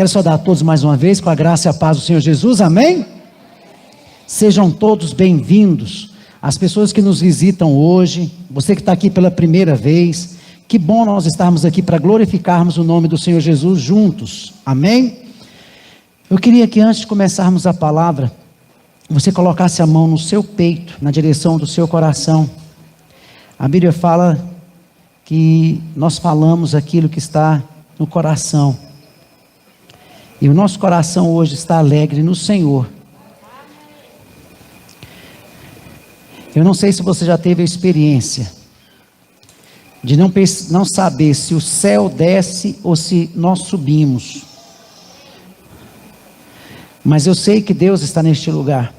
Quero saudar a todos mais uma vez, com a graça e a paz do Senhor Jesus, amém? Sejam todos bem-vindos, as pessoas que nos visitam hoje, você que está aqui pela primeira vez, que bom nós estarmos aqui para glorificarmos o nome do Senhor Jesus juntos, amém? Eu queria que antes de começarmos a palavra, você colocasse a mão no seu peito, na direção do seu coração. A Bíblia fala que nós falamos aquilo que está no coração. E o nosso coração hoje está alegre no Senhor. Eu não sei se você já teve a experiência de não saber se o céu desce ou se nós subimos. Mas eu sei que Deus está neste lugar.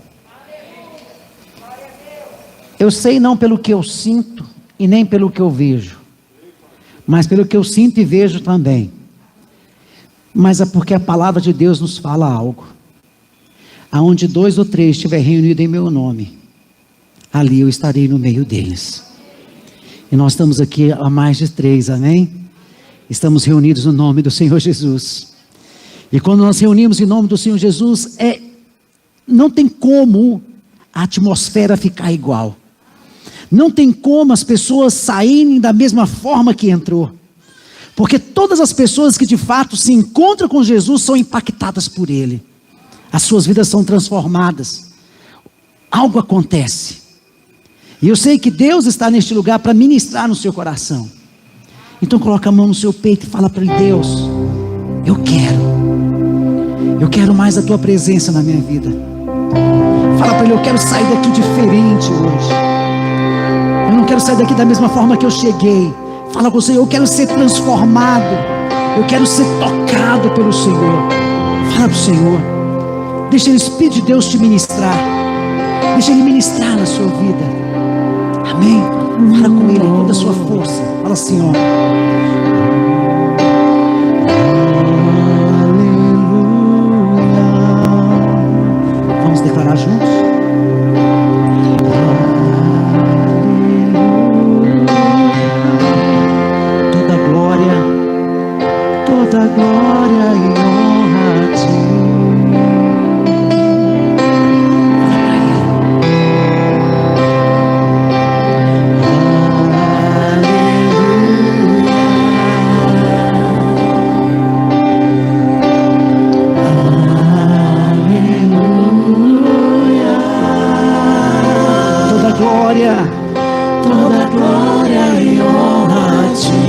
Eu sei não pelo que eu sinto e nem pelo que eu vejo, mas pelo que eu sinto e vejo também. Mas é porque a palavra de Deus nos fala algo. Aonde 2 ou 3 estiver reunido em meu nome, ali eu estarei no meio deles. E nós estamos aqui há mais de 3, amém? Estamos reunidos no nome do Senhor Jesus. E quando nós reunimos em nome do Senhor Jesus, não tem como a atmosfera ficar igual. Não tem como as pessoas saírem da mesma forma que entrou. Porque todas as pessoas que de fato se encontram com Jesus são impactadas por Ele. As suas vidas são transformadas. Algo acontece. E eu sei que Deus está neste lugar para ministrar no seu coração. Então coloca a mão no seu peito e fala para Ele: Deus, eu quero mais a Tua presença na minha vida. Fala para Ele: eu quero sair daqui diferente hoje. Eu não quero sair daqui da mesma forma que eu cheguei. Fala com o Senhor: eu quero ser transformado. Eu quero ser tocado pelo Senhor. Fala para o Senhor. Deixa o Espírito de Deus te ministrar. Deixa Ele ministrar na sua vida. Amém? Fala com Ele com toda a sua força. Fala assim, ó. Aleluia. Vamos declarar juntos? Toda glória e honra a Ti. Toda glória e honra a Ti.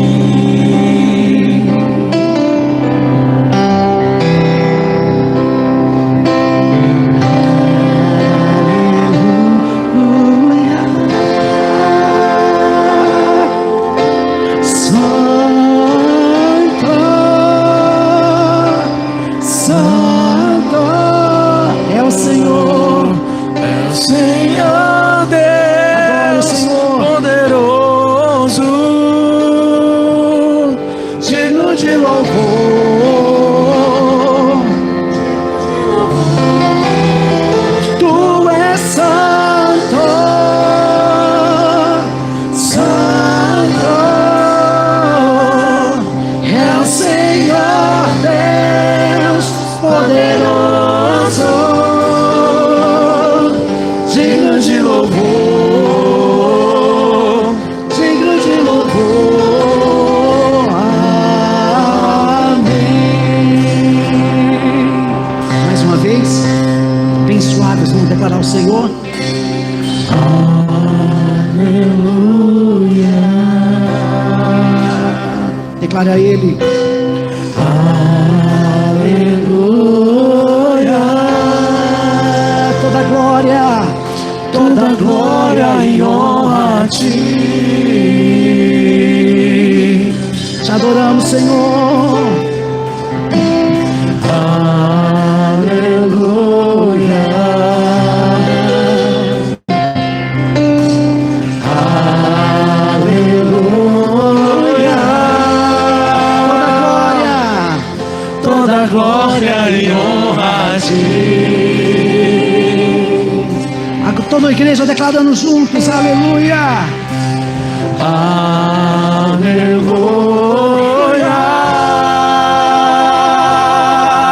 Declare a Ele. Aleluia. Toda glória e honra a Ti. Te adoramos, Senhor. Aleluia. Glória e honra a Ti. Toda a igreja declarando juntos, aleluia. Aleluia. 「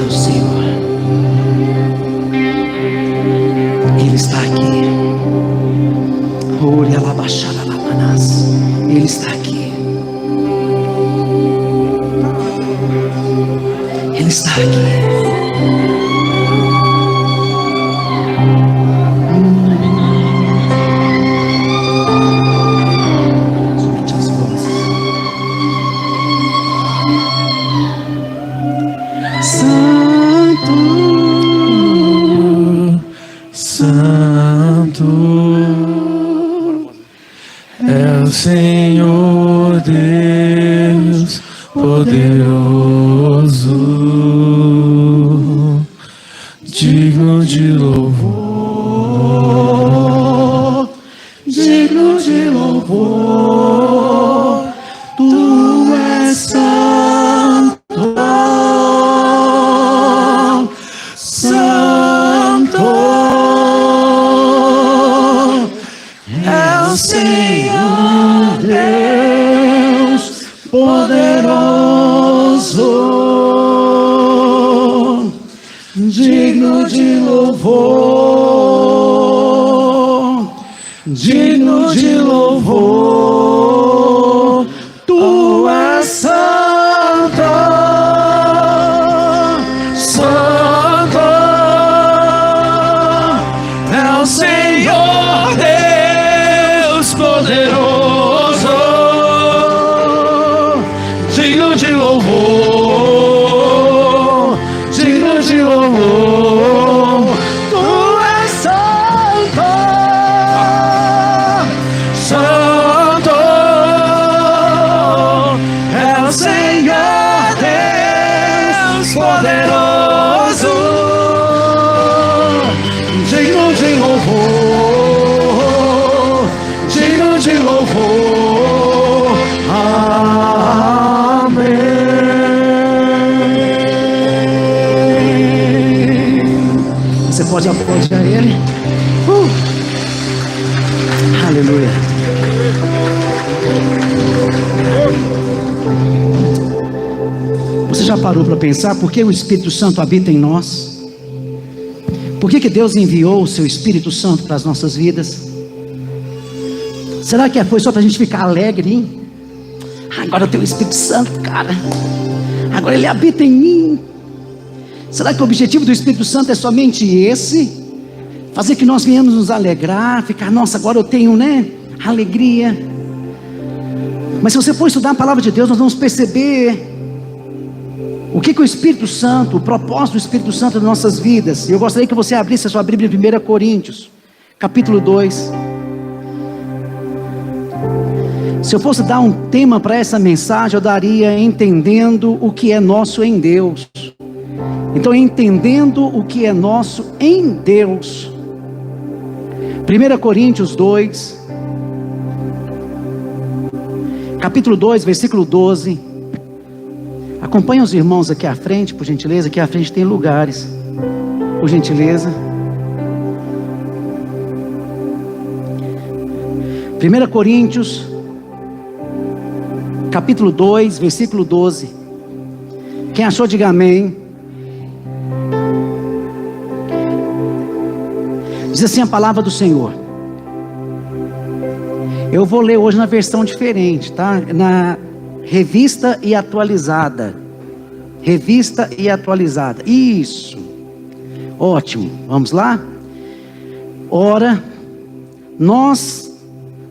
do Senhor. Ele está aqui. Ele está aqui. Ele está aqui. Senhor Deus poderoso, digno de louvor, digno de louvor, tu és santo, santo é o Senhor Deus poderoso, digno de louvor, digno de louvor, tu és santo, santo é o Senhor Deus poderoso, digno de louvor, digno de louvor, tu és santo, santo é o Senhor Deus poderoso, digno de louvor, digno de louvor. Você pode aplaudir a Ele. Aleluia. Você já parou para pensar por que o Espírito Santo habita em nós? Por que Deus enviou o seu Espírito Santo para as nossas vidas? Será que foi só para a gente ficar alegre, hein? Agora eu tenho o Espírito Santo, cara. Agora ele habita em mim. Será que o objetivo do Espírito Santo é somente esse? Fazer que nós venhamos nos alegrar, ficar, nossa, agora eu tenho, alegria. Mas se você for estudar a palavra de Deus, nós vamos perceber o que o Espírito Santo, o propósito do Espírito Santo nas nossas vidas. E eu gostaria que você abrisse a sua Bíblia em 1 Coríntios, capítulo 2. Se eu fosse dar um tema para essa mensagem, eu daria entendendo o que é nosso em Deus. Então, entendendo o que é nosso em Deus. 1 Coríntios 2, capítulo 2, versículo 12. Acompanhe os irmãos aqui à frente, por gentileza. Aqui à frente tem lugares, por gentileza. 1 Coríntios, capítulo 2, versículo 12. Quem achou, diga amém. Diz assim a palavra do Senhor. Eu vou ler hoje na versão diferente, tá? Na revista e atualizada. Revista e atualizada. Isso. Ótimo. Vamos lá? Ora, nós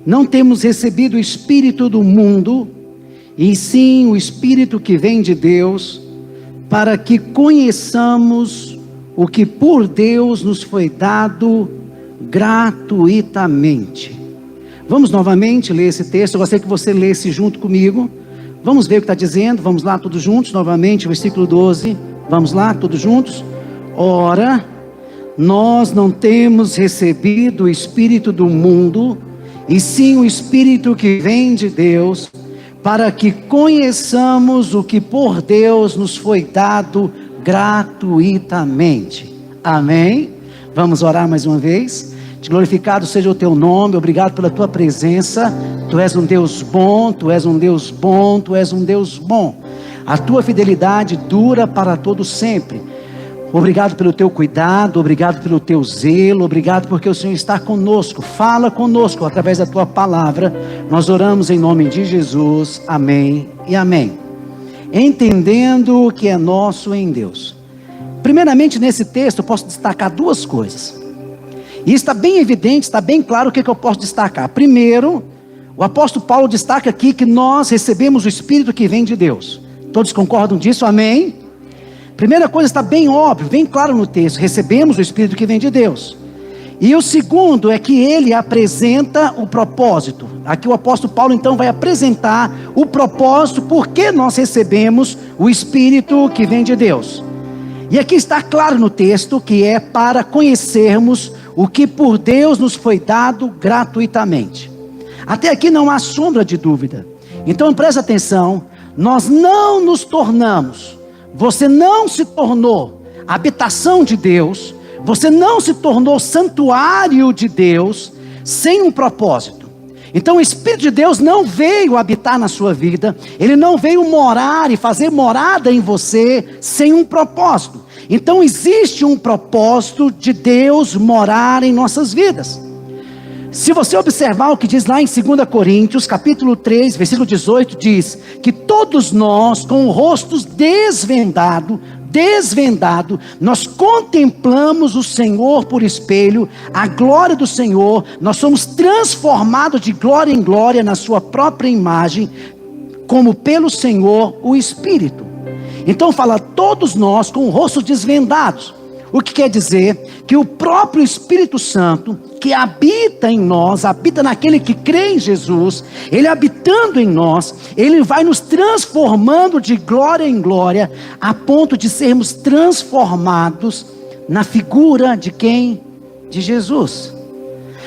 não temos recebido o Espírito do mundo, e sim o Espírito que vem de Deus, para que conheçamos o que por Deus nos foi dado gratuitamente. Vamos novamente ler esse texto. Eu gostaria que você lesse junto comigo. Vamos ver o que está dizendo. Vamos lá todos juntos, novamente, versículo 12. Vamos lá, todos juntos. Ora, nós não temos recebido o Espírito do mundo, e sim o Espírito que vem de Deus, para que conheçamos o que por Deus nos foi dado gratuitamente. Amém? Vamos orar mais uma vez. Glorificado seja o teu nome. Obrigado pela tua presença. Tu és um Deus bom, tu és um Deus bom, tu és um Deus bom. A tua fidelidade dura para todo sempre. Obrigado pelo teu cuidado, obrigado pelo teu zelo, obrigado porque o Senhor está conosco, fala conosco através da tua palavra. Nós oramos em nome de Jesus, amém e amém. Entendendo o que é nosso em Deus. Primeiramente nesse texto eu posso destacar duas coisas. E está bem evidente, está bem claro o que eu posso destacar. Primeiro, o apóstolo Paulo destaca aqui que nós recebemos o Espírito que vem de Deus. Todos concordam disso? Amém? Primeira coisa está bem óbvio, bem claro no texto. Recebemos o Espírito que vem de Deus. E o segundo é que ele apresenta o propósito. Aqui o apóstolo Paulo então vai apresentar o propósito, por que nós recebemos o Espírito que vem de Deus. E aqui está claro no texto que é para conhecermos o que por Deus nos foi dado gratuitamente. Até aqui não há sombra de dúvida. Então presta atenção, nós não nos tornamos, você não se tornou habitação de Deus, você não se tornou santuário de Deus sem um propósito. Então o Espírito de Deus não veio habitar na sua vida, ele não veio morar e fazer morada em você sem um propósito. Então existe um propósito de Deus morar em nossas vidas. Se você observar o que diz lá em 2 Coríntios, capítulo 3, versículo 18, diz que todos nós, com o rosto desvendado, nós contemplamos o Senhor por espelho, a glória do Senhor, nós somos transformados de glória em glória na sua própria imagem, como pelo Senhor o Espírito. Então fala, todos nós com o rosto desvendados. O que quer dizer? Que o próprio Espírito Santo, que habita em nós, habita naquele que crê em Jesus, ele habitando em nós, ele vai nos transformando de glória em glória, a ponto de sermos transformados na figura de quem? De Jesus.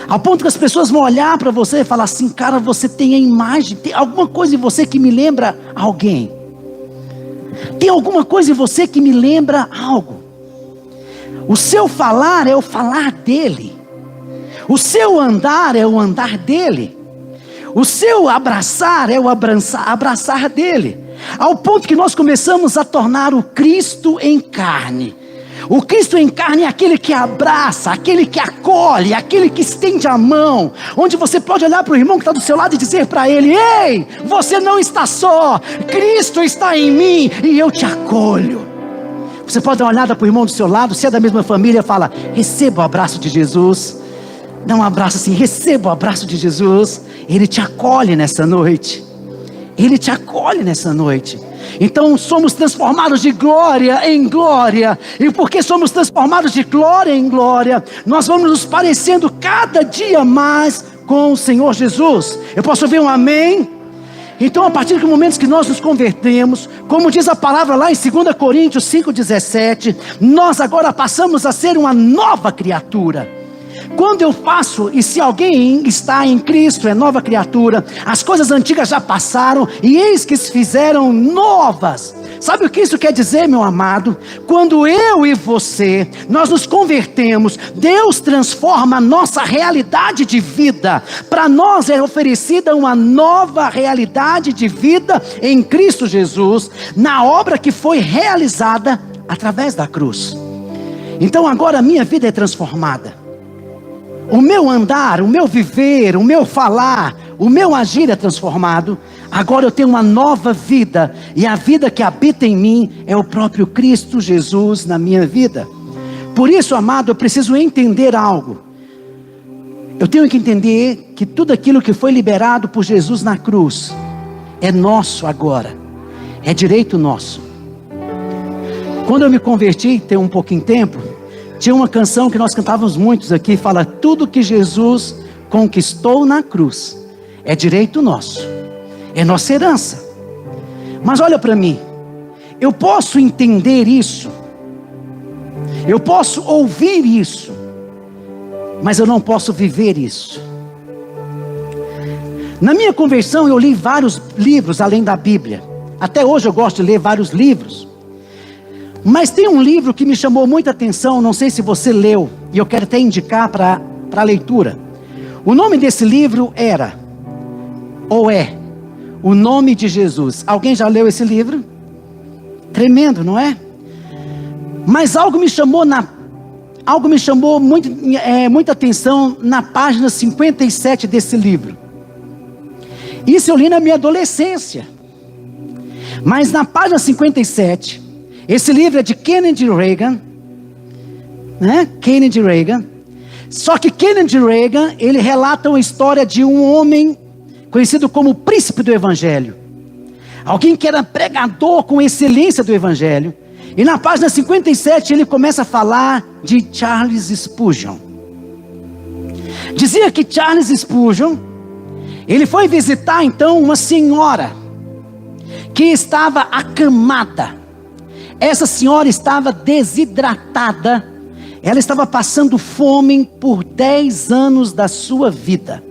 Ao ponto que as pessoas vão olhar para você e falar assim, cara, você tem a imagem, tem alguma coisa em você que me lembra alguém. Tem alguma coisa em você que me lembra algo. O seu falar é o falar dele. O seu andar é o andar dele. O seu abraçar é o abraçar dele. Ao ponto que nós começamos a tornar o Cristo em carne. O Cristo em carne é aquele que abraça, aquele que acolhe, aquele que estende a mão. Onde você pode olhar para o irmão que está do seu lado e dizer para ele, ei, você não está só. Cristo está em mim e eu te acolho. Você pode dar uma olhada para o irmão do seu lado, se é da mesma família, fala, receba o abraço de Jesus. Dá um abraço assim, receba o abraço de Jesus. Ele te acolhe nessa noite. Ele te acolhe nessa noite. Então somos transformados de glória em glória. E porque somos transformados de glória em glória, nós vamos nos parecendo cada dia mais com o Senhor Jesus. Eu posso ouvir um amém? Então a partir do momento que nós nos convertemos, como diz a palavra lá em 2 Coríntios 5,17, nós agora passamos a ser uma nova criatura. Quando eu faço, e se alguém está em Cristo, é nova criatura, as coisas antigas já passaram, e eis que se fizeram novas. Sabe o que isso quer dizer, meu amado? Quando eu e você, nós nos convertemos, Deus transforma a nossa realidade de vida. Para nós é oferecida uma nova realidade de vida em Cristo Jesus, na obra que foi realizada através da cruz. Então agora a minha vida é transformada. O meu andar, o meu viver, o meu falar, o meu agir é transformado. Agora eu tenho uma nova vida. E a vida que habita em mim é o próprio Cristo Jesus na minha vida. Por isso, amado, eu preciso entender algo. Eu tenho que entender que tudo aquilo que foi liberado por Jesus na cruz é nosso agora. É direito nosso. Quando eu me converti, tem um pouquinho de tempo, tinha uma canção que nós cantávamos muitos aqui, fala, tudo que Jesus conquistou na cruz é direito nosso, é nossa herança. Mas olha para mim, eu posso entender isso, eu posso ouvir isso, mas eu não posso viver isso. Na minha conversão eu li vários livros além da Bíblia, até hoje eu gosto de ler vários livros. Mas tem um livro que me chamou muita atenção, não sei se você leu, e eu quero até indicar para a leitura. O nome desse livro era, ou é, O Nome de Jesus. Alguém já leu esse livro? Tremendo, não é? Mas algo me chamou muita atenção na página 57 desse livro. Isso eu li na minha adolescência. Mas na página 57, esse livro é de Kennedy Reagan, né? Kennedy Reagan. Só que Kennedy Reagan, ele relata uma história de um homem conhecido como o príncipe do evangelho. Alguém que era pregador com excelência do evangelho. E na página 57 ele começa a falar de Charles Spurgeon. Dizia que Charles Spurgeon, ele foi visitar então uma senhora que estava acamada. Essa senhora estava desidratada. Ela estava passando fome por 10 anos da sua vida.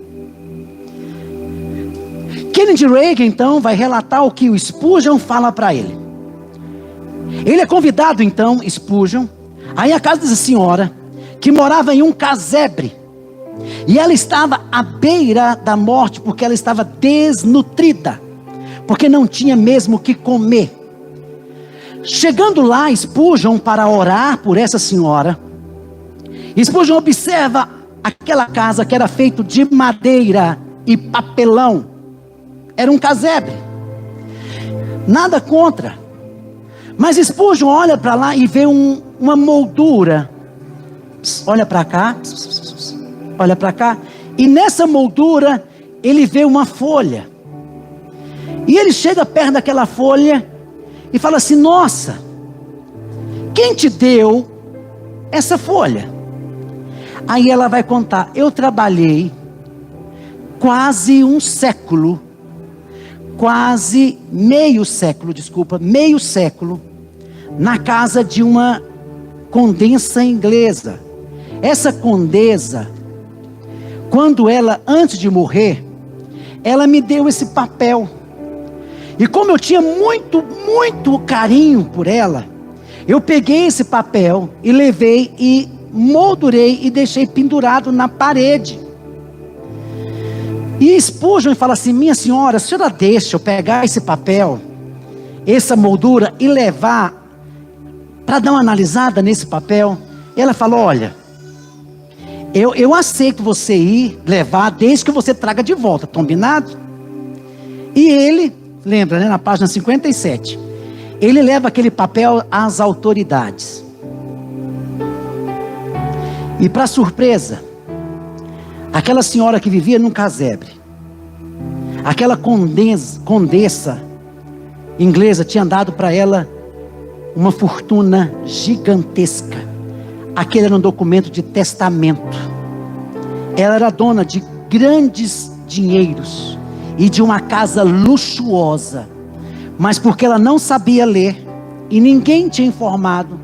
Kennedy Reagan então vai relatar o que o Spurgeon fala para ele. Ele é convidado então, Spurgeon, aí à casa dessa senhora, que morava em um casebre. E ela estava à beira da morte, porque ela estava desnutrida, porque não tinha mesmo o que comer. Chegando lá, Spurgeon, para orar por essa senhora, Spurgeon observa aquela casa que era feita de madeira e papelão. Era um casebre. Nada contra. Mas Spurgeon olha para lá e vê uma moldura. Olha para cá. Olha para cá. E nessa moldura, ele vê uma folha. E ele chega perto daquela folha e fala assim: nossa, quem te deu essa folha? Aí ela vai contar: eu trabalhei quase um século, meio século, na casa de uma condessa inglesa. Essa condessa, quando ela, antes de morrer, ela me deu esse papel. E como eu tinha muito carinho por ela, eu peguei esse papel e levei e moldurei e deixei pendurado na parede. E Spurgeon fala assim: minha senhora, a senhora deixa eu pegar esse papel, essa moldura, e levar para dar uma analisada nesse papel? E ela falou: olha, eu aceito você ir levar, desde que você traga de volta, combinado? E ele, lembra, né, na página 57, ele leva aquele papel às autoridades. E para surpresa, aquela senhora que vivia num casebre, aquela condessa inglesa tinha dado para ela uma fortuna gigantesca. Aquele era um documento de testamento. Ela era dona de grandes dinheiros e de uma casa luxuosa, mas porque ela não sabia ler e ninguém tinha informado,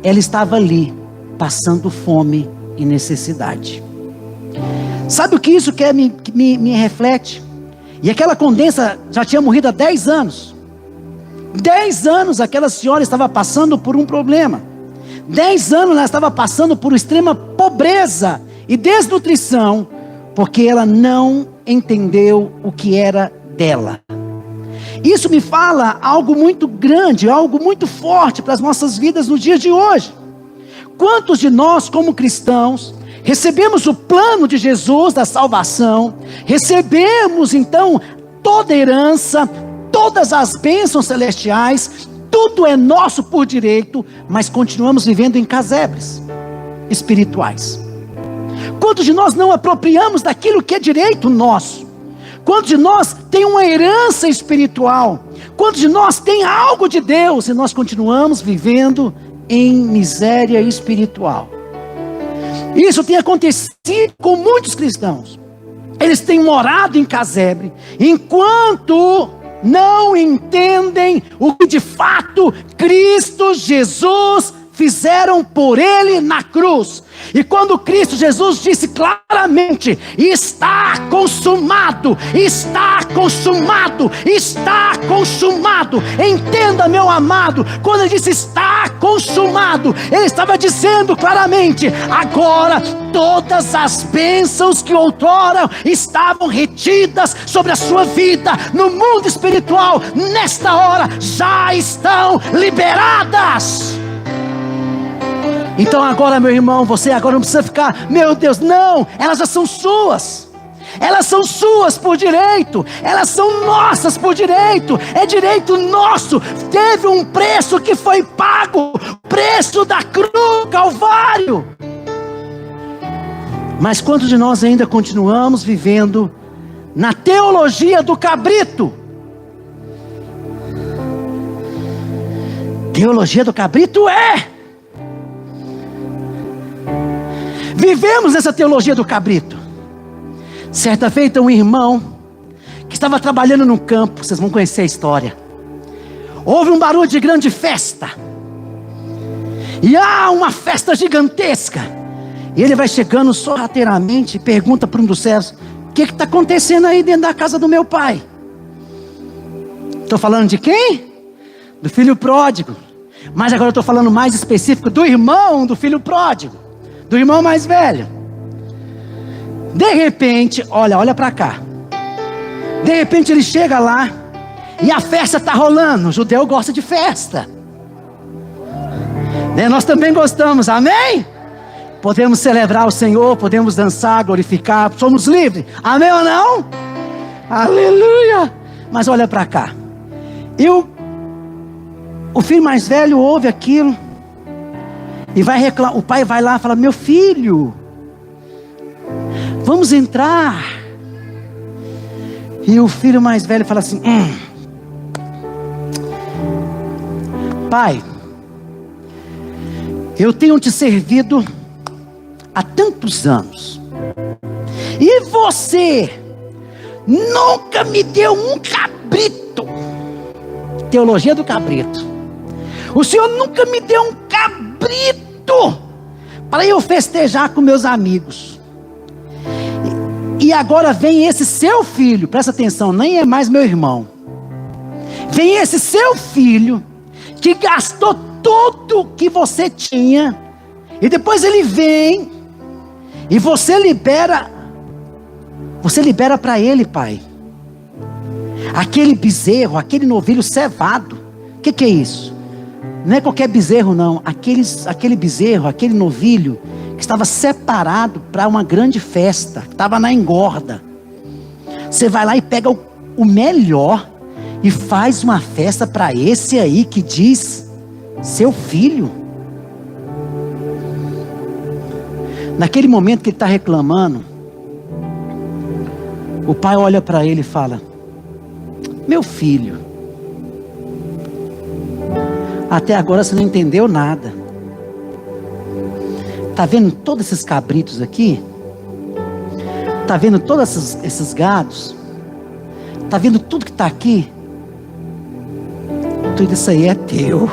ela estava ali passando fome e necessidade. Sabe o que isso quer me reflete? E aquela condessa já tinha morrido há 10 anos. 10 anos aquela senhora estava passando por um problema. 10 anos ela estava passando por extrema pobreza e desnutrição, porque ela não entendeu o que era dela. Isso me fala algo muito grande, algo muito forte para as nossas vidas no dia de hoje. Quantos de nós, como cristãos, recebemos o plano de Jesus da salvação, recebemos então toda a herança, todas as bênçãos celestiais, tudo é nosso por direito, mas continuamos vivendo em casebres espirituais? Quantos de nós não apropriamos daquilo que é direito nosso? Quantos de nós tem uma herança espiritual? Quantos de nós tem algo de Deus e nós continuamos vivendo em miséria espiritual? Isso tem acontecido com muitos cristãos. Eles têm morado em casebre, enquanto não entendem o que de fato Cristo Jesus fizeram por ele na cruz. E quando Cristo Jesus disse claramente: está consumado, está consumado, está consumado. Entenda, meu amado, quando ele disse está consumado, ele estava dizendo claramente: agora todas as bênçãos que outrora estavam retidas sobre a sua vida no mundo espiritual, nesta hora já estão liberadas. Então agora, meu irmão, você agora não precisa ficar, meu Deus, não, elas já são suas. Elas são suas por direito, elas são nossas por direito, é direito nosso. Teve um preço que foi pago, preço da cruz, Calvário. Mas quantos de nós ainda continuamos vivendo na teologia do cabrito? Teologia do cabrito vivemos nessa teologia do cabrito. Certa feita um irmão que estava trabalhando no campo, vocês vão conhecer a história. Houve um barulho de grande festa. E há uma festa gigantesca. E ele vai chegando sorrateiramente e pergunta para um dos servos: o que está acontecendo aí dentro da casa do meu pai? Estou falando de quem? Do filho pródigo. Mas agora eu estou falando mais específico do irmão do filho pródigo, do irmão mais velho. De repente, olha para cá. De repente ele chega lá e a festa está rolando. O judeu gosta de festa, né? Nós também gostamos, amém? Podemos celebrar o Senhor, podemos dançar, glorificar, somos livres, amém ou não? Aleluia! Mas olha para cá. O filho mais velho ouve aquilo e vai reclamar. O pai vai lá e fala: meu filho, vamos entrar. E o filho mais velho fala assim: pai, eu tenho te servido há tantos anos, e você nunca me deu um cabrito. Teologia do cabrito. O Senhor nunca me deu um cabrito para eu festejar com meus amigos. E agora vem esse seu filho, presta atenção, nem é mais meu irmão. Vem esse seu filho, que gastou tudo que você tinha, e depois ele vem, e você libera para ele, pai, aquele bezerro, aquele novilho cevado. O que é isso? Não é qualquer bezerro não, aquele bezerro, aquele novilho, que estava separado para uma grande festa, estava na engorda. Você vai lá e pega o melhor e faz uma festa para esse aí que diz seu filho. Naquele momento que ele está reclamando, o pai olha para ele e fala: meu filho, até agora você não entendeu nada. Está vendo todos esses cabritos aqui? Está vendo todos esses gados? Está vendo tudo que está aqui? Tudo isso aí é teu.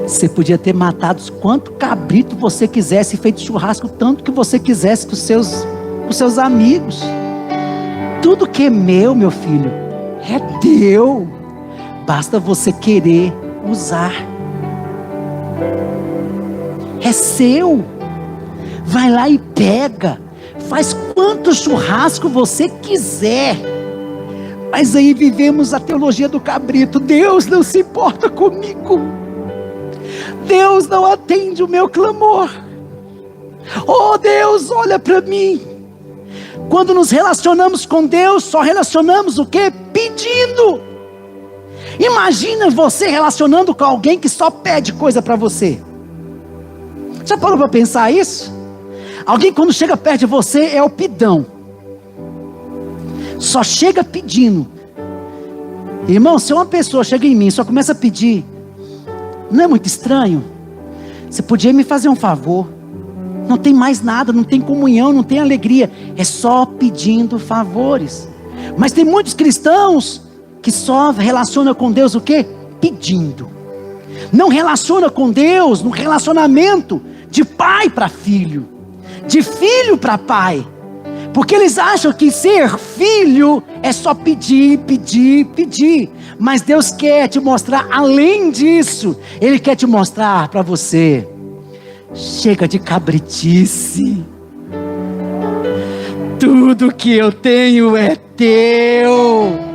Você podia ter matado quanto cabrito você quisesse, feito churrasco tanto que você quisesse com seus amigos. Tudo que é meu filho, é teu. Basta você querer usar. É seu. Vai lá e pega. Faz quanto churrasco você quiser. Mas aí vivemos a teologia do cabrito. Deus não se importa comigo. Deus não atende o meu clamor. Oh Deus, olha para mim. Quando nos relacionamos com Deus, só relacionamos o quê? Pedindo. Imagina você relacionando com alguém que só pede coisa para você. Já parou para pensar isso? Alguém quando chega perto de você é o pidão. Só chega pedindo. Irmão, se uma pessoa chega em mim e só começa a pedir, não é muito estranho? Você podia me fazer um favor? Não tem mais nada, não tem comunhão, não tem alegria. É só pedindo favores. Mas tem muitos cristãos que só relacionam com Deus o quê? Pedindo. Não relaciona com Deus no relacionamento de pai para filho, de filho para pai, porque eles acham que ser filho é só pedir, pedir, pedir. Mas Deus quer te mostrar além disso. Ele quer te mostrar para você: chega de cabritice, tudo que eu tenho é teu.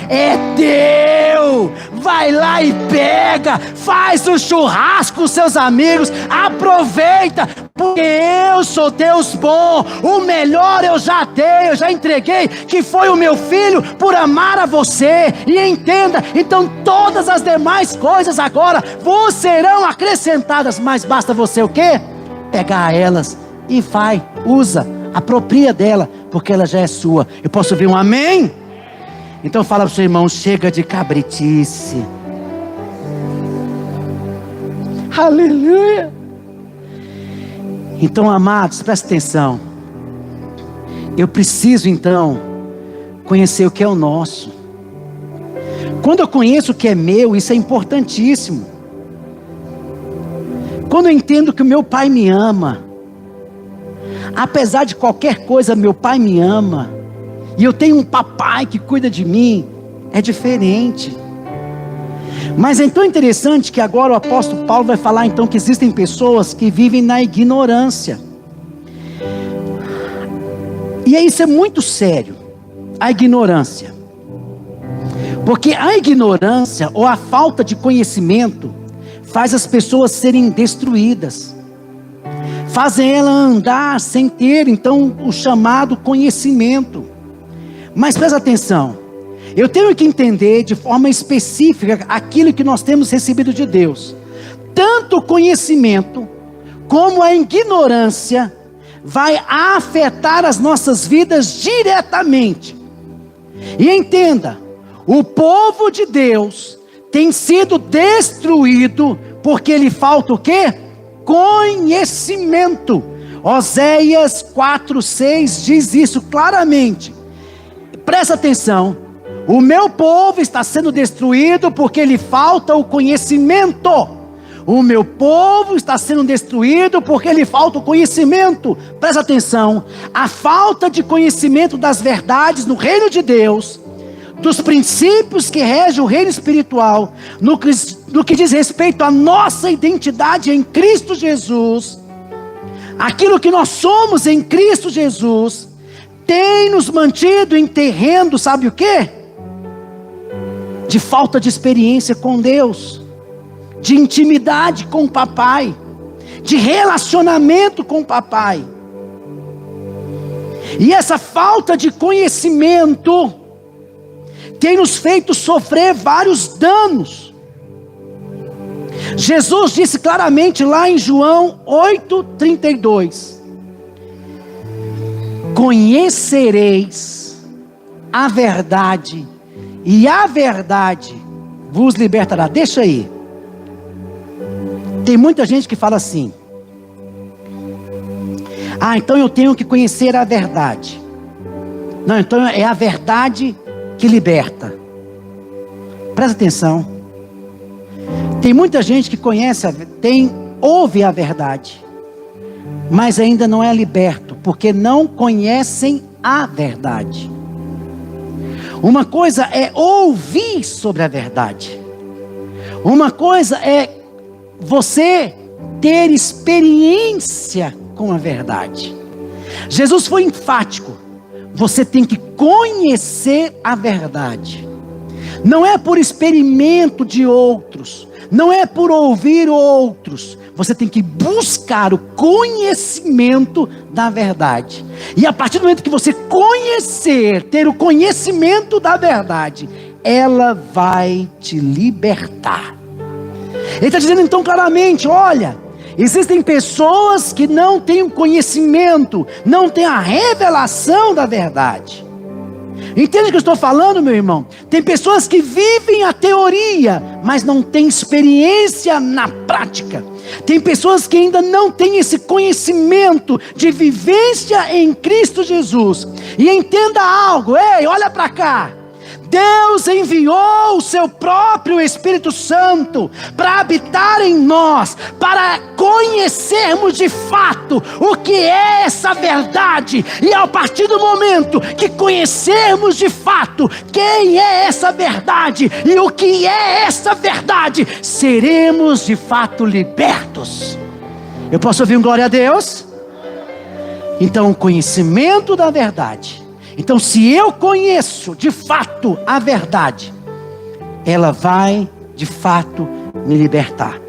É teu. vai lá e pega, faz o churrasco com seus amigos, aproveita, porque eu sou Deus bom, o melhor eu já dei, eu já entreguei, que foi o meu filho, por amar a você, e entenda, então todas as demais coisas agora vos serão acrescentadas, mas basta você o quê? Pegar elas e vai, usa, apropria dela, porque ela já é sua. Eu posso ouvir um amém? Então fala para o seu irmão, chega de cabritice. Aleluia. Então, amados, presta atenção. Eu preciso então conhecer o que é o nosso. Quando eu conheço o que é meu, isso é importantíssimo. Quando eu entendo que o meu pai me ama, apesar de qualquer coisa, meu pai me ama, e eu tenho um papai que cuida de mim, é diferente. Mas é tão interessante que agora o apóstolo Paulo vai falar então que existem pessoas que vivem na ignorância. E isso é muito sério, a ignorância. Porque a ignorância ou a falta de conhecimento faz as pessoas serem destruídas. Fazem ela andar sem ter então o chamado conhecimento. Mas presta atenção, eu tenho que entender de forma específica aquilo que nós temos recebido de Deus. Tanto o conhecimento como a ignorância vai afetar as nossas vidas diretamente. E entenda, o povo de Deus tem sido destruído porque lhe falta o quê? Conhecimento. Oséias 4:6 diz isso claramente. Presta atenção, o meu povo está sendo destruído porque lhe falta o conhecimento. O meu povo está sendo destruído porque lhe falta o conhecimento. Presta atenção, a falta de conhecimento das verdades no reino de Deus, dos princípios que regem o reino espiritual, no que diz respeito à nossa identidade em Cristo Jesus, aquilo que nós somos em Cristo Jesus, tem nos mantido em terreno, sabe o quê? De falta de experiência com Deus, de intimidade com o papai, de relacionamento com o papai. E essa falta de conhecimento tem nos feito sofrer vários danos. Jesus disse claramente lá em João 8:32: conhecereis a verdade, e a verdade vos libertará. Deixa aí. Tem muita gente que fala assim: então eu tenho que conhecer a verdade. Não, então é a verdade que liberta. Presta atenção. Tem muita gente que ouve a verdade, mas ainda não é liberto, porque não conhecem a verdade. Uma coisa é ouvir sobre a verdade, uma coisa é você ter experiência com a verdade. Jesus foi enfático: você tem que conhecer a verdade. Não é por experimento de outros, não é por ouvir outros. Você tem que buscar o conhecimento da verdade. E a partir do momento que você ter o conhecimento da verdade, ela vai te libertar. Ele está dizendo então claramente: olha, existem pessoas que não têm o conhecimento, não têm a revelação da verdade. Entende o que eu estou falando, meu irmão? Tem pessoas que vivem a teoria, mas não têm experiência na prática. Tem pessoas que ainda não têm esse conhecimento de vivência em Cristo Jesus. E entenda algo, ei, olha para cá. Deus enviou o seu próprio Espírito Santo para habitar em nós, para conhecermos de fato o que é essa verdade. E a partir do momento que conhecermos de fato quem é essa verdade e o que é essa verdade, seremos de fato libertos. Eu posso ouvir um glória a Deus? Então, o conhecimento da verdade. Então, se eu conheço de fato a verdade, ela vai de fato me libertar.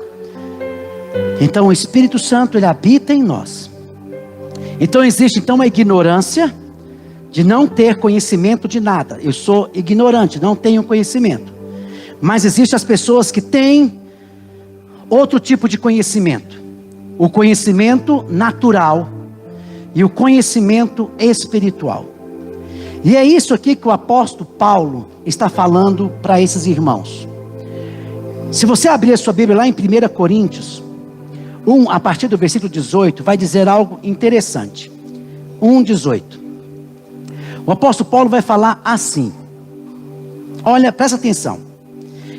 Então o Espírito Santo, ele habita em nós. Então existe uma ignorância de não ter conhecimento de nada. Eu sou ignorante, não tenho conhecimento. Mas existem as pessoas que têm outro tipo de conhecimento. O conhecimento natural e o conhecimento espiritual. E é isso aqui que o apóstolo Paulo está falando para esses irmãos. Se você abrir a sua Bíblia lá em 1 Coríntios 1, a partir do versículo 18, vai dizer algo interessante. 1:18. O apóstolo Paulo vai falar assim. Olha, presta atenção.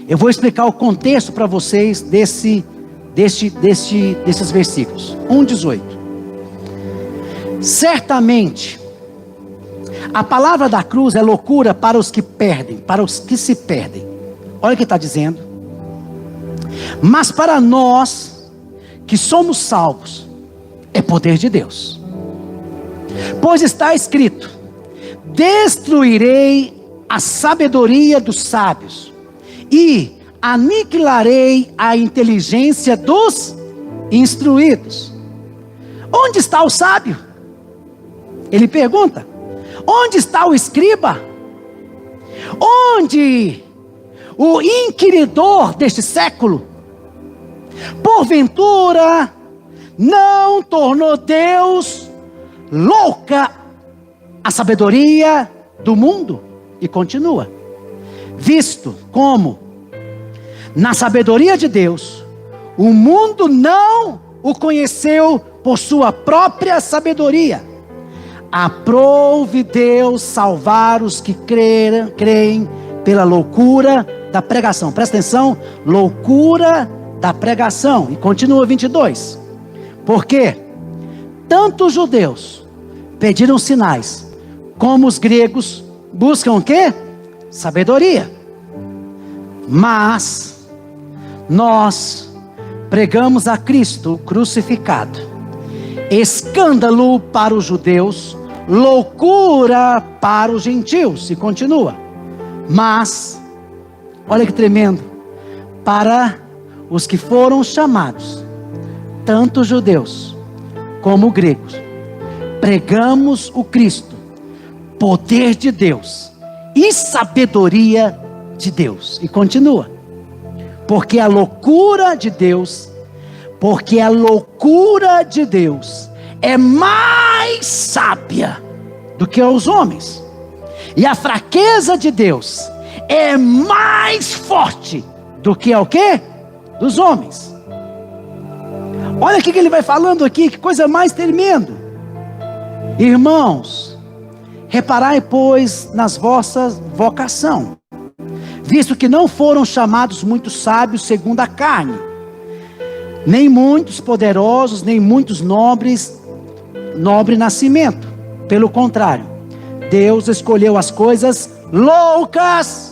Eu vou explicar o contexto para vocês desses versículos. 1:18. Certamente, a palavra da cruz é loucura para os que perdem, para os que se perdem. Olha o que está dizendo. Mas para nós que somos salvos, é poder de Deus. Pois está escrito: destruirei a sabedoria dos sábios e aniquilarei a inteligência dos instruídos. Onde está o sábio? Ele pergunta. Onde está o escriba? Onde o inquiridor deste século? Porventura não tornou Deus louca a sabedoria do mundo? E continua. Visto como na sabedoria de Deus o mundo não o conheceu por sua própria sabedoria, aprouve Deus salvar os que creem pela loucura da pregação. Presta atenção, loucura da pregação. E continua 22. Porque tanto os judeus pediram sinais, como os gregos buscam o quê? Sabedoria. Mas nós pregamos a Cristo crucificado, escândalo para os judeus, loucura para os gentios. E continua. Mas, olha que tremendo, para os que foram chamados, tanto judeus como gregos, pregamos o Cristo, poder de Deus e sabedoria de Deus. E continua. Porque a loucura de Deus é mais sábia do que os homens, e a fraqueza de Deus é mais forte do que o quê? Dos homens. Olha o que ele vai falando aqui, que coisa mais tremenda. Irmãos, reparai pois nas vossas vocação, visto que não foram chamados muitos sábios segundo a carne, nem muitos poderosos, nem muitos nobre nascimento. Pelo contrário, Deus escolheu as coisas loucas.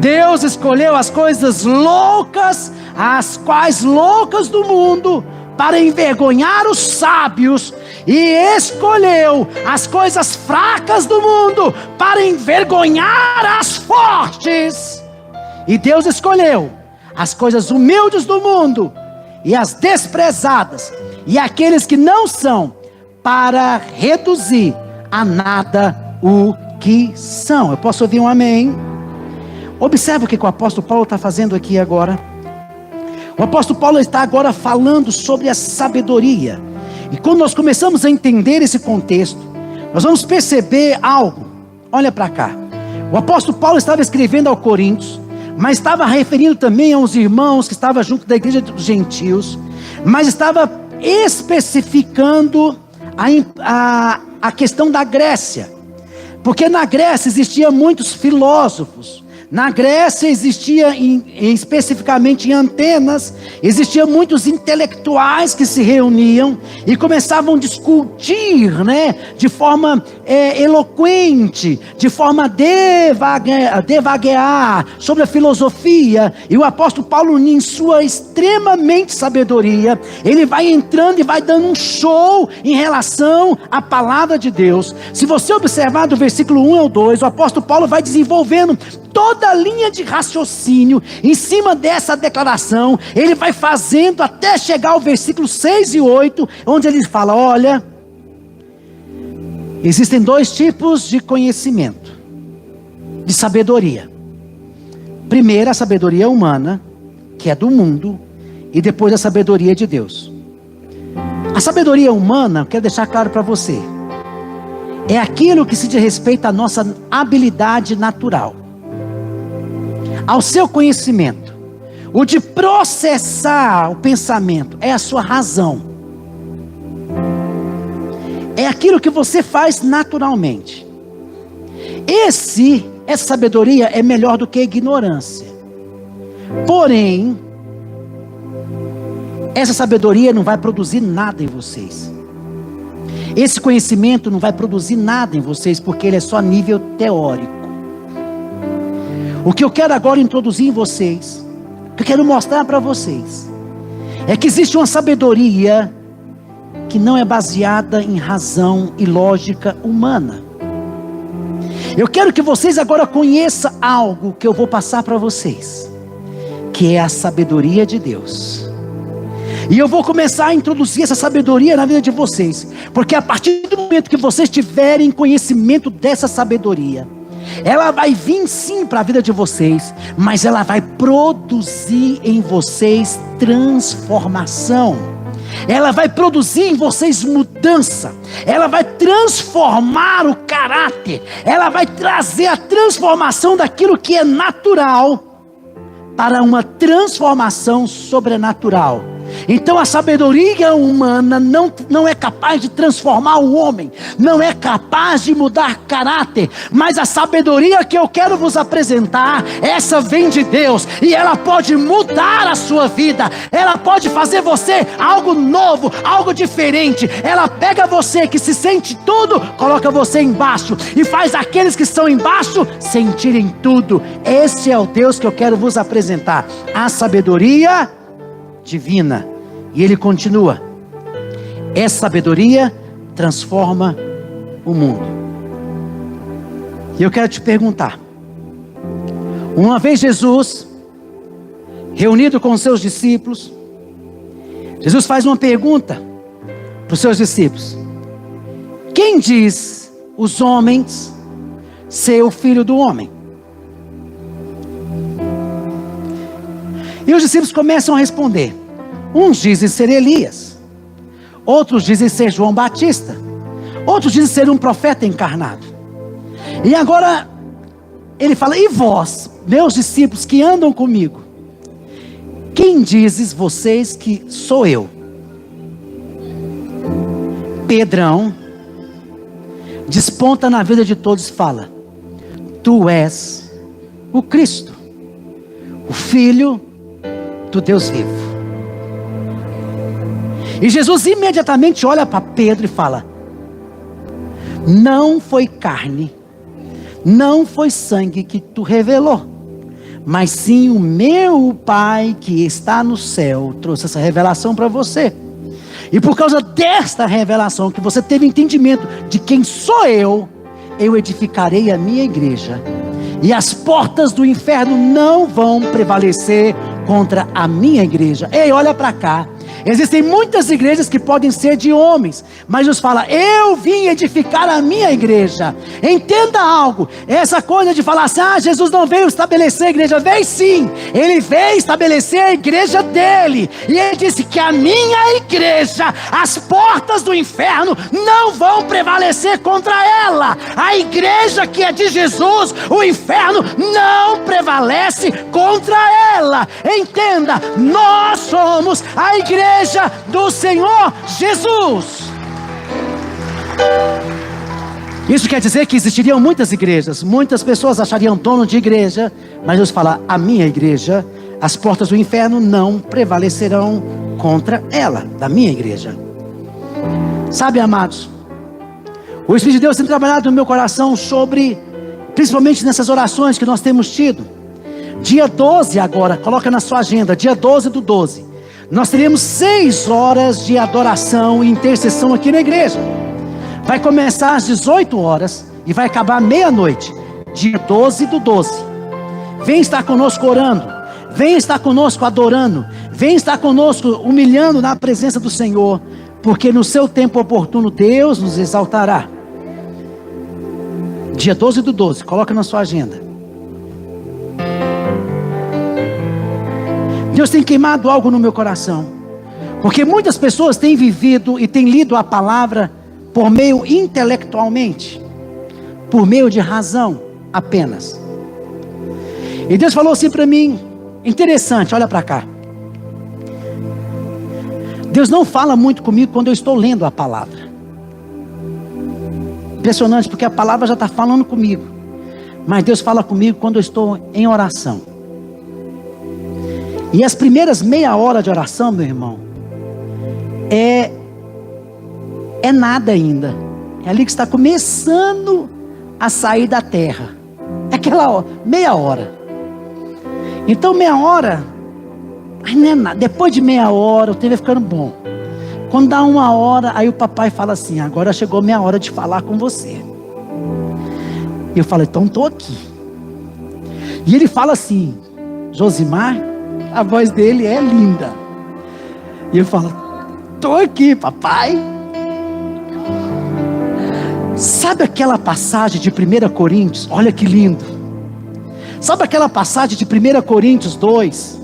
Deus escolheu as coisas loucas, as quais loucas do mundo, para envergonhar os sábios, e escolheu as coisas fracas do mundo para envergonhar as fortes. E Deus escolheu as coisas humildes do mundo e as desprezadas e aqueles que não são, para reduzir a nada o que são. Eu posso ouvir um amém? Observe o que o apóstolo Paulo está fazendo aqui agora. O apóstolo Paulo está agora falando sobre a sabedoria. E quando nós começamos a entender esse contexto, nós vamos perceber algo. Olha para cá. O apóstolo Paulo estava escrevendo aos Coríntios, mas estava referindo também aos irmãos que estavam junto da igreja dos gentios, mas estava especificando a questão da Grécia. Porque na Grécia existiam muitos filósofos. Na Grécia existia, especificamente em Atenas, existiam muitos intelectuais que se reuniam e começavam a discutir, de forma eloquente, de forma devaguear sobre a filosofia. E o apóstolo Paulo, em sua extremamente sabedoria, ele vai entrando e vai dando um show em relação à palavra de Deus. Se você observar do versículo 1 ao 2, o apóstolo Paulo vai desenvolvendo toda toda a linha de raciocínio em cima dessa declaração. Ele vai fazendo até chegar ao versículo 6 e 8, onde ele fala: olha, existem dois tipos de conhecimento, de sabedoria. Primeiro, a sabedoria humana, que é do mundo, e depois a sabedoria de Deus. A sabedoria humana, eu quero deixar claro para você, é aquilo que se diz respeito à nossa habilidade natural, ao seu conhecimento. O de processar o pensamento é a sua razão. É aquilo que você faz naturalmente. Essa sabedoria é melhor do que a ignorância. Porém, essa sabedoria não vai produzir nada em vocês. Esse conhecimento não vai produzir nada em vocês, porque ele é só nível teórico. O que eu quero agora introduzir em vocês, o que eu quero mostrar para vocês, é que existe uma sabedoria que não é baseada em razão e lógica humana. Eu quero que vocês agora conheçam algo que eu vou passar para vocês, que é a sabedoria de Deus. E eu vou começar a introduzir essa sabedoria na vida de vocês, porque a partir do momento que vocês tiverem conhecimento dessa sabedoria, ela vai vir sim para a vida de vocês, mas ela vai produzir em vocês transformação. Ela vai produzir em vocês mudança. Ela vai transformar o caráter. Ela vai trazer a transformação daquilo que é natural para uma transformação sobrenatural. Então a sabedoria humana não é capaz de transformar o homem, não é capaz de mudar caráter, mas a sabedoria que eu quero vos apresentar, essa vem de Deus, e ela pode mudar a sua vida, ela pode fazer você algo novo, algo diferente. Ela pega você que se sente tudo, coloca você embaixo, e faz aqueles que estão embaixo sentirem tudo. Esse é o Deus que eu quero vos apresentar, a sabedoria divina. E ele continua: essa sabedoria transforma o mundo. E eu quero te perguntar, uma vez Jesus, reunido com os seus discípulos, Jesus faz uma pergunta para os seus discípulos: quem diz os homens ser o filho do homem? E os discípulos começam a responder. Uns dizem ser Elias, outros dizem ser João Batista, outros dizem ser um profeta encarnado. E agora ele fala: e vós, meus discípulos que andam comigo, quem dizes vocês que sou eu? Pedrão desponta na vida de todos e fala: tu és o Cristo, o Filho do Deus vivo. E Jesus imediatamente olha para Pedro e fala: não foi carne, não foi sangue que tu revelou, mas sim o meu Pai que está no céu trouxe essa revelação para você. E por causa desta revelação, que você teve entendimento de quem sou eu edificarei a minha igreja, e as portas do inferno não vão prevalecer contra a minha igreja. Ei, olha para cá. Existem muitas igrejas que podem ser de homens, mas Jesus fala: eu vim edificar a minha igreja. Entenda algo, essa coisa de falar assim: Jesus não veio estabelecer a igreja. Veio sim, ele veio estabelecer a igreja dele, e ele disse que a minha igreja, as portas do inferno não vão prevalecer contra ela. A igreja que é de Jesus, o inferno não prevalece contra ela. Entenda, nós somos a igreja do Senhor Jesus. Isso quer dizer que existiriam muitas igrejas, muitas pessoas achariam dono de igreja, mas Deus fala: a minha igreja, as portas do inferno não prevalecerão contra ela, da minha igreja. Sabe, amados, o Espírito de Deus tem trabalhado no meu coração sobre, principalmente nessas orações que nós temos tido. Dia 12 agora, coloca na sua agenda, dia 12/12, nós teremos 6 horas de adoração e intercessão aqui na igreja. Vai começar às 18 horas e vai acabar meia-noite, dia 12/12. Vem estar conosco orando. Vem estar conosco adorando. Vem estar conosco humilhando na presença do Senhor. Porque no seu tempo oportuno Deus nos exaltará. Dia 12/12, coloca na sua agenda. Deus tem queimado algo no meu coração. Porque muitas pessoas têm vivido e têm lido a palavra por meio intelectualmente. Por meio de razão apenas. E Deus falou assim para mim, interessante, olha para cá. Deus não fala muito comigo quando eu estou lendo a palavra. Impressionante, porque a palavra já está falando comigo. Mas Deus fala comigo quando eu estou em oração. E as primeiras meia hora de oração, meu irmão, é nada ainda. É ali que está começando a sair da terra. É aquela meia hora. Então meia hora, não é nada. Depois de meia hora o tempo vai ficando bom. Quando dá uma hora, aí o papai fala assim: agora chegou minha hora de falar com você. E eu falo: então estou aqui. E ele fala assim: Josimar, a voz dele é linda. E eu falo: estou aqui, papai. Sabe aquela passagem de 1 Coríntios? Olha que lindo. Sabe aquela passagem de 1 Coríntios 2?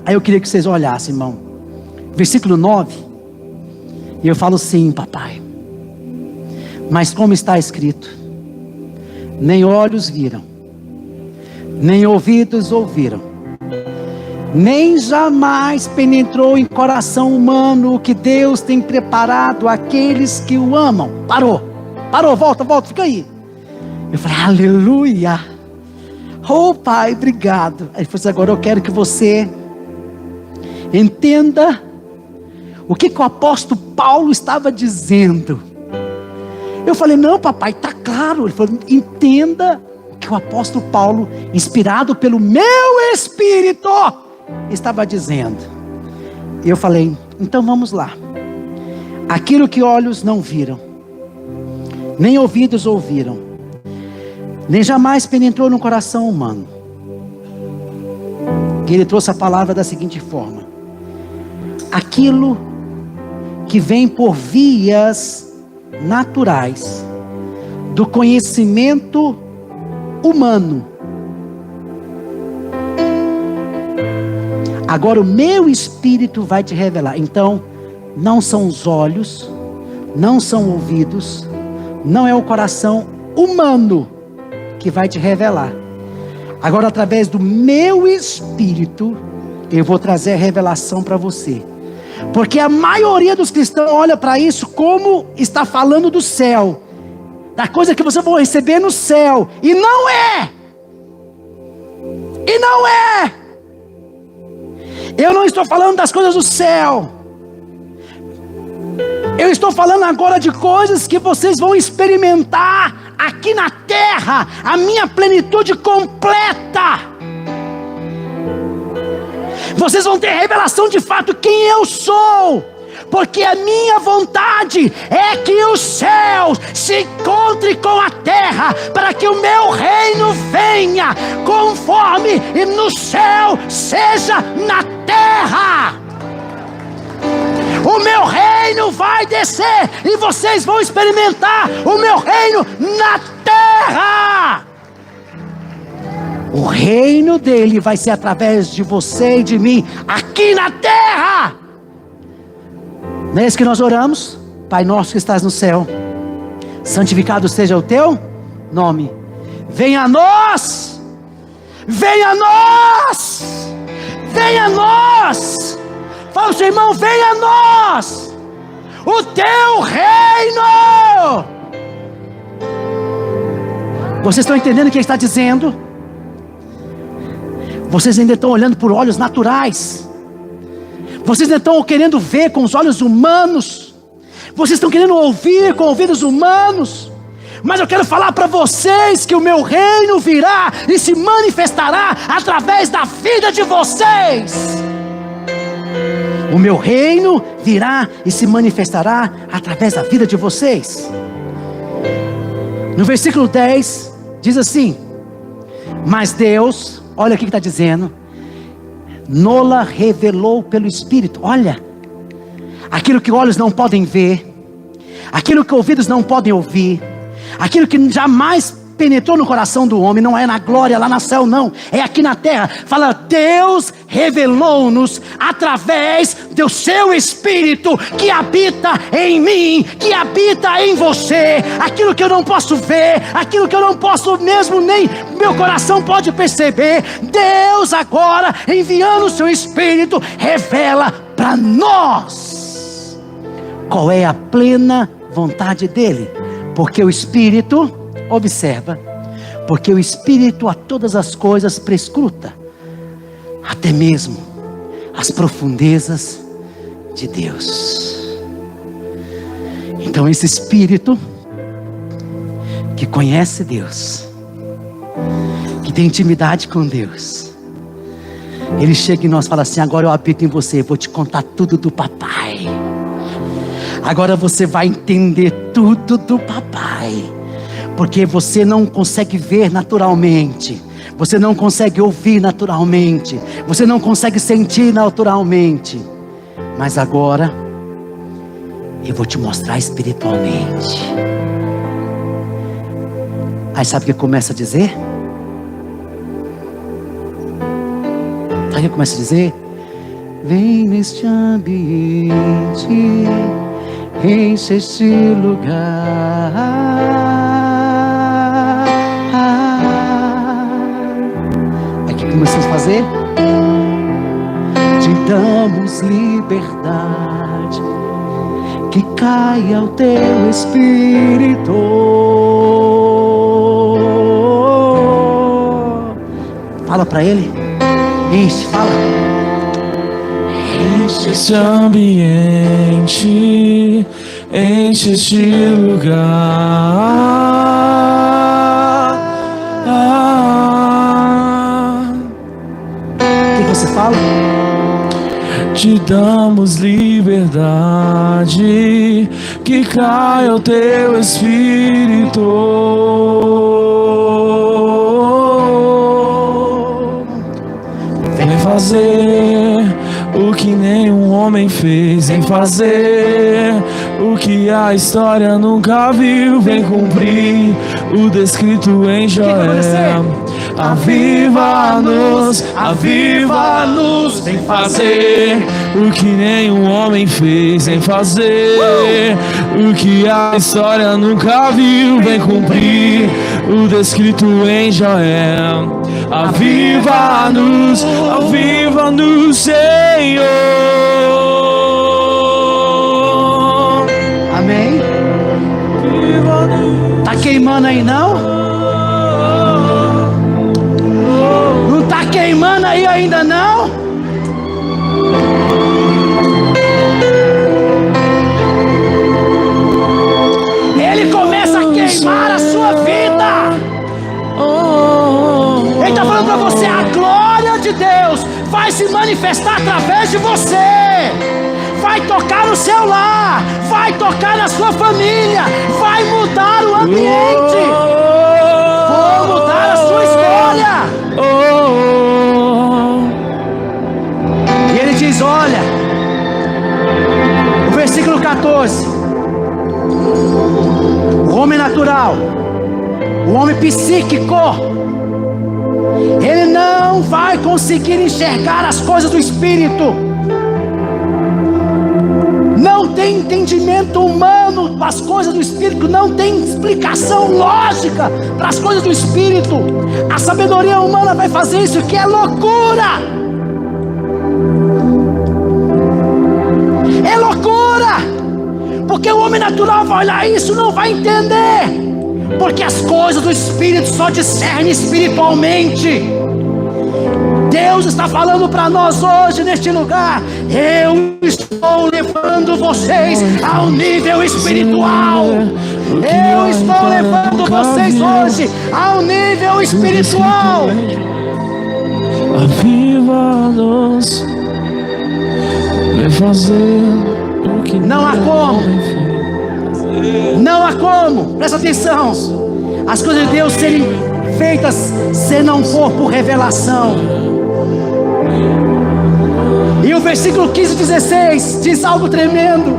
Aí eu queria que vocês olhassem, irmão. Versículo 9. E eu falo: sim, papai. Mas como está escrito: nem olhos viram, nem ouvidos ouviram, nem jamais penetrou em coração humano o que Deus tem preparado àqueles que o amam. Parou, volta, fica aí. Eu falei: aleluia. Oh pai, obrigado. Aí ele falou assim: agora eu quero que você entenda o que o apóstolo Paulo estava dizendo. Eu falei: não, papai, está claro. Ele falou: entenda que o apóstolo Paulo, inspirado pelo meu espírito, estava dizendo. E eu falei: então vamos lá. Aquilo que olhos não viram, nem ouvidos ouviram, nem jamais penetrou no coração humano. E ele trouxe a palavra da seguinte forma: aquilo que vem por vias naturais do conhecimento humano. Agora o meu espírito vai te revelar. Então, não são os olhos, não são ouvidos, não é o coração humano que vai te revelar. Agora, através do meu espírito, eu vou trazer a revelação para você. Porque a maioria dos cristãos olha para isso como está falando do céu, da coisa que você vai receber no céu. E não é. Eu não estou falando das coisas do céu. Eu estou falando agora de coisas que vocês vão experimentar aqui na terra, a minha plenitude completa. Vocês vão ter revelação de fato quem eu sou, porque a minha vontade é que os céus se encontrem com a terra, para que o meu reino venha, conforme no céu seja na terra. O meu reino vai descer e vocês vão experimentar o meu reino na terra. O reino dele vai ser através de você e de mim, aqui na terra. Não é isso que nós oramos? Pai nosso que estás no céu, santificado seja o teu nome. Venha a nós, venha a nós, venha a nós. Fala ao seu irmão: venha a nós o teu reino. Vocês estão entendendo o que ele está dizendo? Vocês ainda estão olhando por olhos naturais. Vocês ainda estão querendo ver com os olhos humanos. Vocês estão querendo ouvir com ouvidos humanos. Mas eu quero falar para vocês que o meu reino virá e se manifestará através da vida de vocês. O meu reino virá e se manifestará através da vida de vocês. No versículo 10 diz assim: mas Deus Olha o que está dizendo. Nola revelou pelo Espírito. Olha, aquilo que olhos não podem ver, aquilo que ouvidos não podem ouvir, aquilo que jamais penetrou no coração do homem, não é na glória lá no céu, não, é aqui na terra. Fala, Deus revelou-nos através do seu Espírito que habita em mim, que habita em você. Aquilo que eu não posso ver, aquilo que eu não posso mesmo, nem meu coração pode perceber, Deus agora, enviando o seu Espírito, revela para nós qual é a plena vontade dele. Porque o Espírito, observa, porque o Espírito a todas as coisas prescruta, até mesmo as profundezas de Deus. Então esse Espírito que conhece Deus, que tem intimidade com Deus, ele chega em nós e fala assim: agora eu habito em você, vou te contar tudo do papai. Agora você vai entender tudo do papai. Porque você não consegue ver naturalmente, você não consegue ouvir naturalmente, você não consegue sentir naturalmente, mas agora eu vou te mostrar espiritualmente. Aí sabe o que começa a dizer? Sabe o que começa a dizer? Vem neste ambiente, enche este lugar. Começamos a fazer? Te damos liberdade, que caia o teu Espírito. Fala para ele. Enche, fala. Enche este ambiente, enche este lugar. Você fala? Te damos liberdade, que caia o teu Espírito. Vem fazer o que nenhum homem fez, vem fazer o que a história nunca viu, vem cumprir o descrito em Joel. Aviva-nos, aviva-nos, vem fazer o que nenhum homem fez, vem fazer o que a história nunca viu, vem cumprir o descrito em Joel. Aviva-nos, aviva-nos, Senhor. Amém? Tá queimando aí não? Queimando aí ainda não? Ele começa a queimar a sua vida. Ele está falando para você: a glória de Deus vai se manifestar através de você, vai tocar no seu lar, vai tocar na sua família, vai mudar o ambiente, vai mudar a sua história. E ele diz: olha, o versículo 14, o homem natural, o homem psíquico, ele não vai conseguir enxergar as coisas do Espírito. Não tem entendimento humano para as coisas do Espírito, não tem explicação lógica para as coisas do Espírito. A sabedoria humana vai fazer isso, que é loucura. É loucura, porque o homem natural vai olhar isso e não vai entender, porque as coisas do Espírito só discerne espiritualmente. Deus está falando para nós hoje neste lugar: eu estou levando vocês ao nível espiritual. Eu estou levando vocês hoje ao nível espiritual. Aviva-nos, vem fazer o que não há como. Não há como, presta atenção, as coisas de Deus serem feitas se não for por revelação. E o versículo 15 e 16 diz algo tremendo.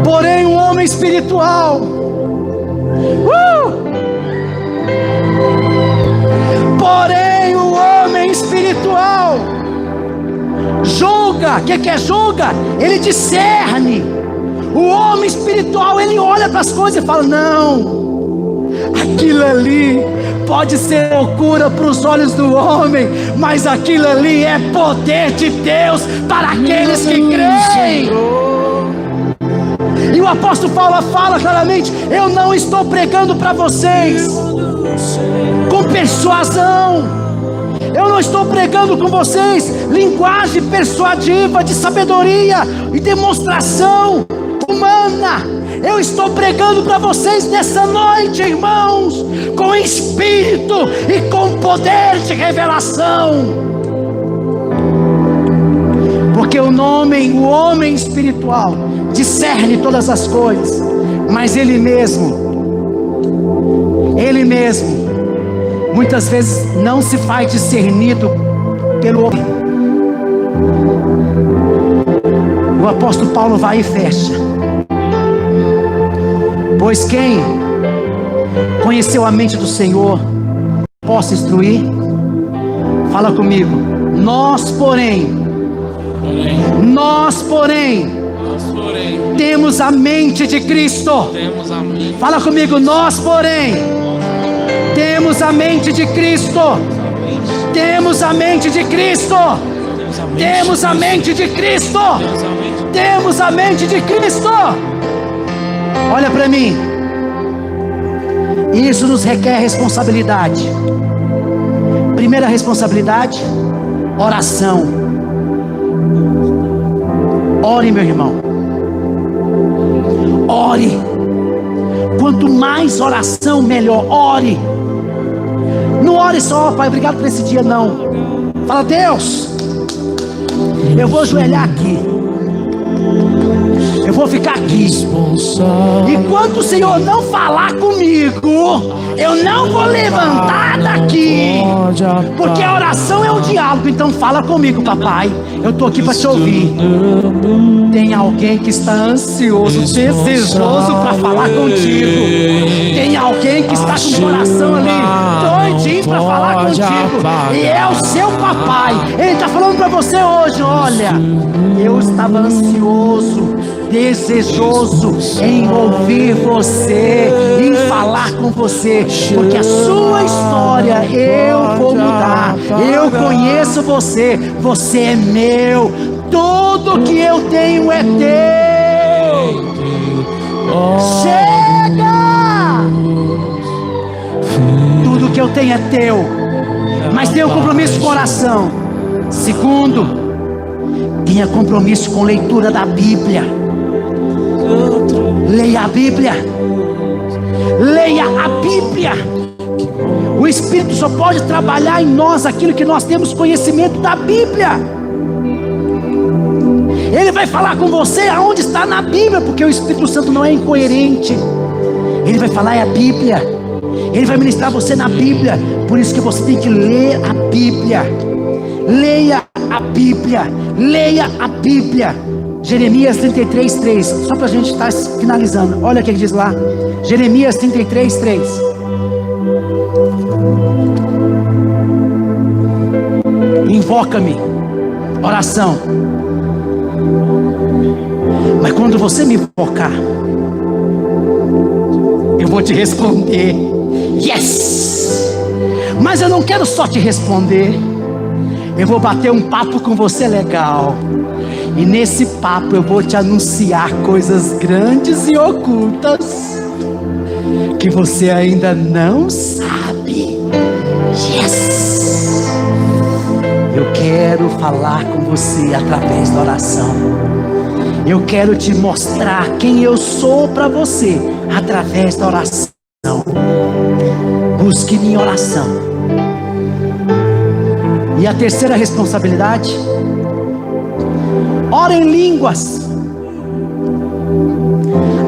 Porém, um homem espiritual, porém, o homem espiritual julga. O que é julga? Ele discerne. O homem espiritual, ele olha para as coisas e fala: não, aquilo ali pode ser loucura para os olhos do homem, mas aquilo ali é poder de Deus para aqueles que creem. E o apóstolo Paulo fala claramente: eu não estou pregando para vocês com persuasão, eu não estou pregando com vocês linguagem persuasiva de sabedoria e demonstração humana. Eu estou pregando para vocês nessa noite, irmãos, com espírito e com poder de revelação. Porque o homem espiritual discerne todas as coisas, mas ele mesmo muitas vezes não se faz discernido pelo homem. O apóstolo Paulo vai e fecha: pois quem conheceu a mente do Senhor possa instruir? Fala comigo. Nós porém temos a mente de Cristo. Fala comigo. Nós porém temos a mente de Cristo. Temos a mente de Cristo. Temos a mente de Cristo. Temos a mente de Cristo. Olha para mim. Isso nos requer responsabilidade. Primeira responsabilidade: oração. Ore, meu irmão. Ore. Quanto mais oração, melhor. Ore. Não ore só: Pai, obrigado por esse dia, não. Fala: Deus, eu vou ajoelhar aqui, eu vou ficar aqui. Enquanto o Senhor não falar comigo, eu não vou levantar daqui. Porque a oração é um diálogo. Então fala comigo, papai, eu estou aqui para te ouvir. Tem alguém que está ansioso, desejoso para falar contigo. Tem alguém que está com o coração ali doidinho para falar contigo, e é o seu papai. Ele está falando para você hoje: olha, eu estava ansioso, desejoso em ouvir você, em falar com você, porque a sua história eu vou mudar. Eu conheço você, você é meu, tudo que eu tenho é teu. Chega! Tudo que eu tenho é teu, mas tenha um compromisso com oração. Segundo, tenha compromisso com leitura da Bíblia. Leia a Bíblia. Leia a Bíblia. O Espírito só pode trabalhar em nós aquilo que nós temos conhecimento da Bíblia. Ele vai falar com você aonde está na Bíblia, porque o Espírito Santo não é incoerente. Ele vai falar a Bíblia. Ele vai ministrar você na Bíblia. Por isso que você tem que ler a Bíblia. Leia a Bíblia. Leia a Bíblia. Jeremias 33:3. Só para a gente estar finalizando. Olha o que ele diz lá. Jeremias 33:3. Invoca-me. Oração. Mas quando você me invocar, eu vou te responder. Yes! Mas eu não quero só te responder. Eu vou bater um papo com você legal. E nesse papo eu vou te anunciar coisas grandes e ocultas que você ainda não sabe. Yes! Eu quero falar com você através da oração. Eu quero te mostrar quem eu sou para você através da oração. Busque minha oração. E a terceira responsabilidade: ora em línguas.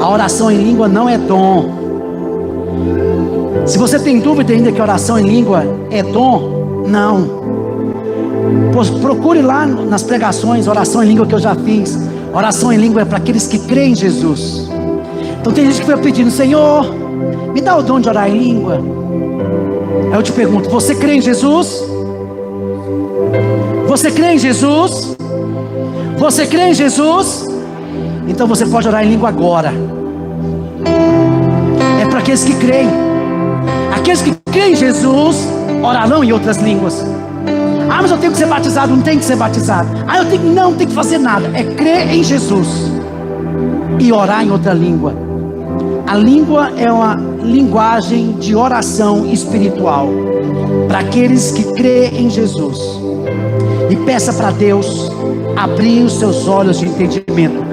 A oração em língua não é dom. Se você tem dúvida ainda que oração em língua é dom, não. Procure lá nas pregações, oração em língua que eu já fiz. Oração em língua é para aqueles que creem em Jesus. Então tem gente que foi pedindo: Senhor, me dá o dom de orar em língua. Aí eu te pergunto: você crê em Jesus? Você crê em Jesus? Você crê em Jesus? Então você pode orar em língua agora. É para aqueles que creem. Aqueles que creem em Jesus orarão em outras línguas. Ah, mas eu tenho que ser batizado. Não tem que ser batizado. Ah, não tem que fazer nada. É crer em Jesus e orar em outra língua. A língua é uma linguagem de oração espiritual para aqueles que creem em Jesus. E peça para Deus abrir os seus olhos de entendimento.